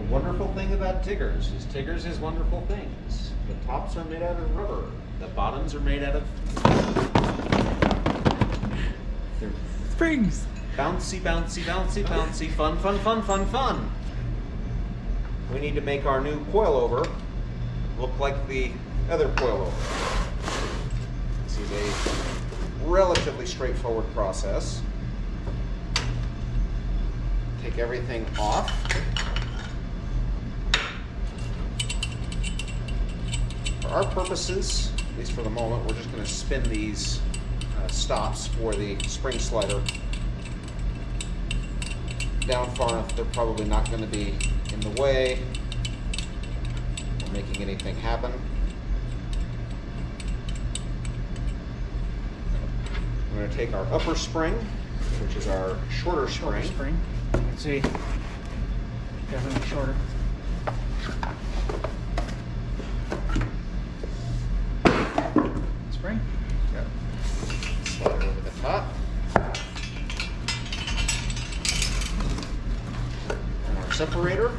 wonderful thing about Tiggers is wonderful things. The tops are made out of rubber. The bottoms are made out of... They're springs. Bouncy, bouncy, bouncy, bouncy, fun, fun, fun, fun, fun. We need to make our new coilover look like the other coilover. This is a relatively straightforward process. Take everything off. For our purposes, at least for the moment, we're just going to spin these stops for the spring slider down far enough they're probably not going to be in the way or making anything happen. We're going to take our upper spring, which is our shorter spring. Let's see. Definitely shorter. Spring? Yep. Slide it over the top. And our separator.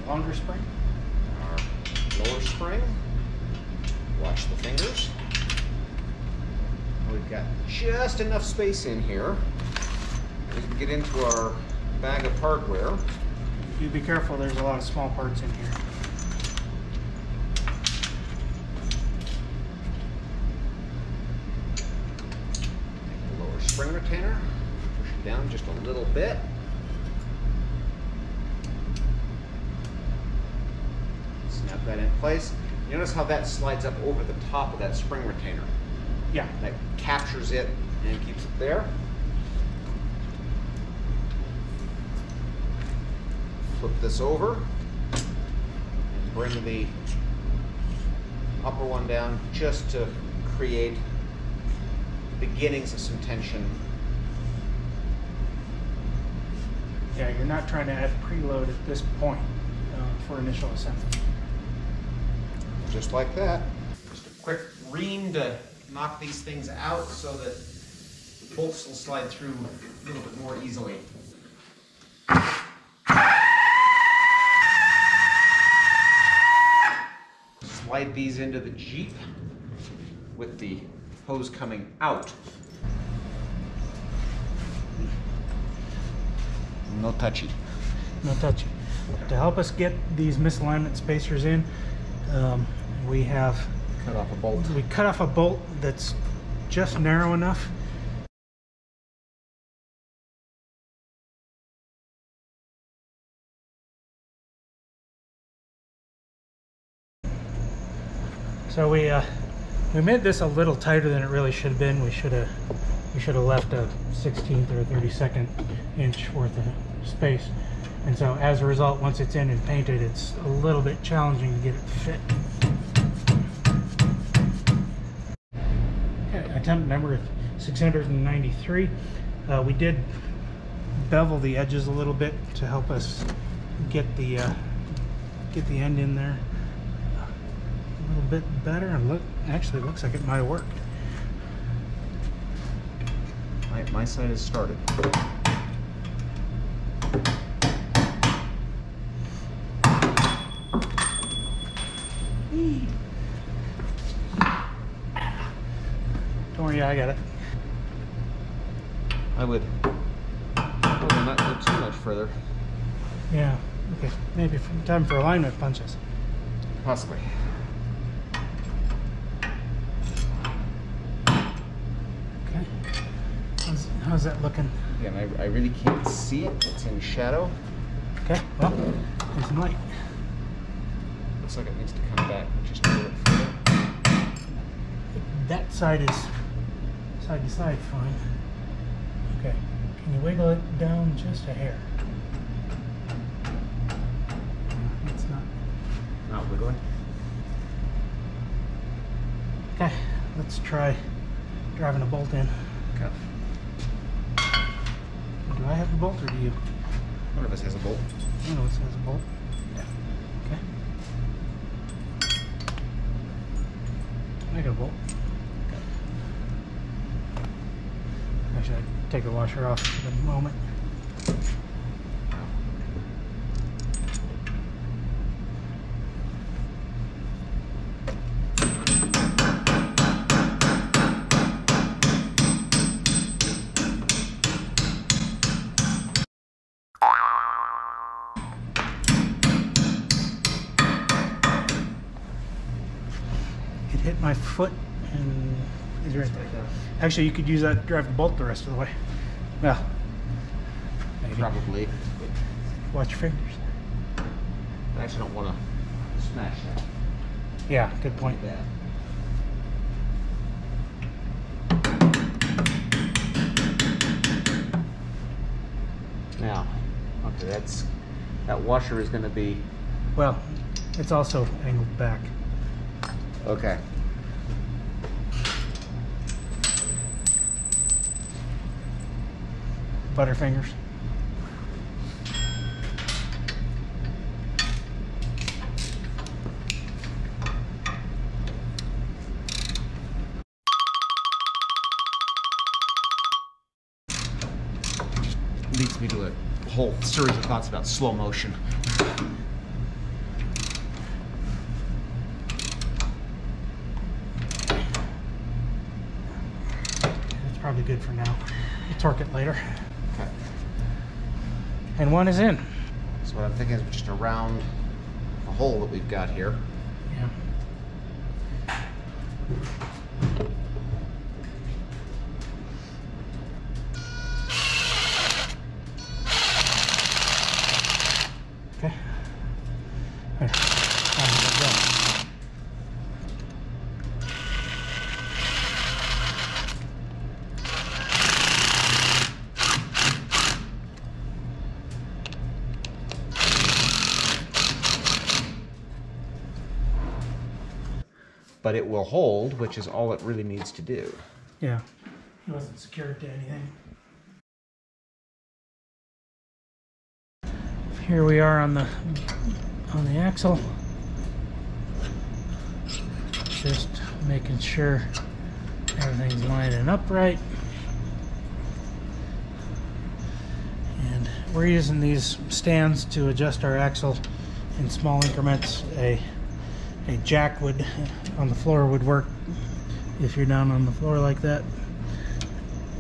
Longer spring. Our lower spring. Watch the fingers. We've got just enough space in here. We can get into our bag of hardware. You be careful, there's a lot of small parts in here. Take the lower spring retainer, push it down just a little bit. Snap that in place. You notice how that slides up over the top of that spring retainer? Yeah. That captures it and keeps it there. Flip this over and bring the upper one down just to create beginnings of some tension. Yeah, you're not trying to add preload at this point for initial assembly. Just like that. Just a quick ream to knock these things out so that the bolts will slide through a little bit more easily. Slide these into the Jeep with the hose coming out. No touchy. No touchy. To help us get these misalignment spacers in, we have Cut off a bolt. We cut off a bolt that's just narrow enough. So we made this a little tighter than it really should have been. We should have left a 16th or 32nd inch worth of space. And so as a result, once it's in and painted, it's a little bit challenging to get it to fit. Attempt number 693. We did bevel the edges a little bit to help us get the end in there a little bit better, and look, actually looks like it might have worked. My side has started. Don't worry, I got it. I would probably not go too much further. Yeah, okay. Maybe time for alignment punches. Possibly. Okay. How's that looking? Again, I really can't see it. It's in shadow. Okay, well, there's some light. Looks like it needs to come back just a little bit further. That side is side to side fine. Okay, can you wiggle it down just a hair? It's Not wiggling. Okay, let's try driving a bolt in. Okay. Do I have a bolt or do you? One of us has a bolt. I know it has a bolt. Yeah. Okay. I got a bolt. Actually, I take the washer off for the moment. It hit my foot and is right there. Actually, you could use that to drive the bolt the rest of the way. Well, maybe. Probably. Watch your fingers. I actually don't want to smash that. Yeah, good point. Like that. Now, okay, that washer is going to be. Well, it's also angled back. Okay. Butterfingers. Leads me to a whole series of thoughts about slow motion. That's probably good for now. We'll torque it later. Okay. And one is in. So what I'm thinking is just around the hole that we've got here. Yeah. Okay. There. But it will hold, which is all it really needs to do. Yeah. It wasn't secured to anything. Here we are on the axle. Just making sure everything's lining up right. And we're using these stands to adjust our axle in small increments. A jack would on the floor would work if you're down on the floor like that.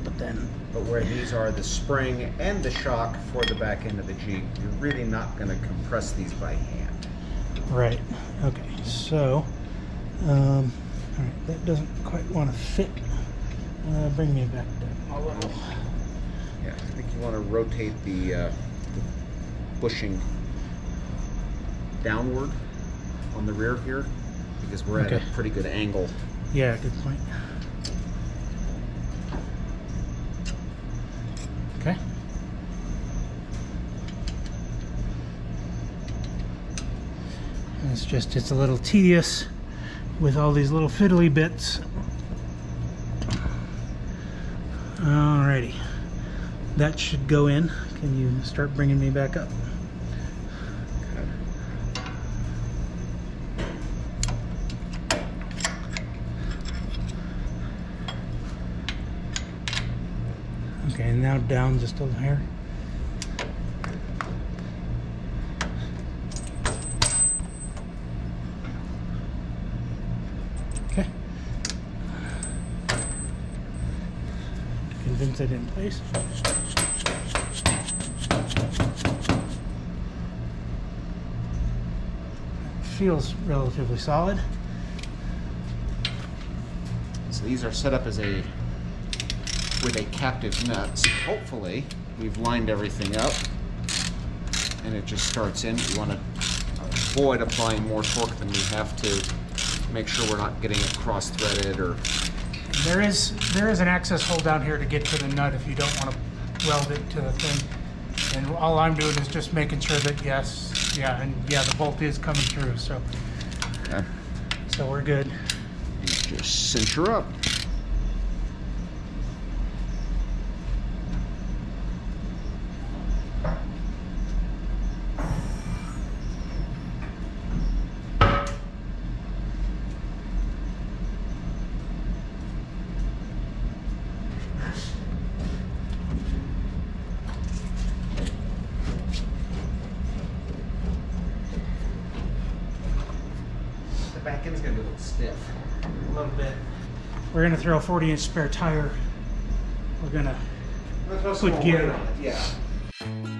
But where these are the spring and the shock for the back end of the Jeep, you're really not going to compress these by hand. Right. Okay. So, all right, that doesn't quite want to fit. Bring me back down a little. Yeah, I think you want to rotate the bushing downward on the rear here, because we're at a pretty good angle. Yeah, good point. Okay. And it's a little tedious with all these little fiddly bits. Alrighty. That should go in. Can you start bringing me back up? Okay, now down just a hair. Okay. Convince it in place. Feels relatively solid. So these are set up as with a captive nut. So hopefully we've lined everything up and it just starts in. We want to avoid applying more torque than we have to make sure we're not getting it cross-threaded or... There is an access hole down here to get to the nut if you don't want to weld it to the thing. And all I'm doing is just making sure that the bolt is coming through. So, so we're good. Just cinch her up. back end's gonna be a little stiff. A little bit. We're gonna throw a 40-inch spare tire. We're gonna Let's put gear. on it. Yeah.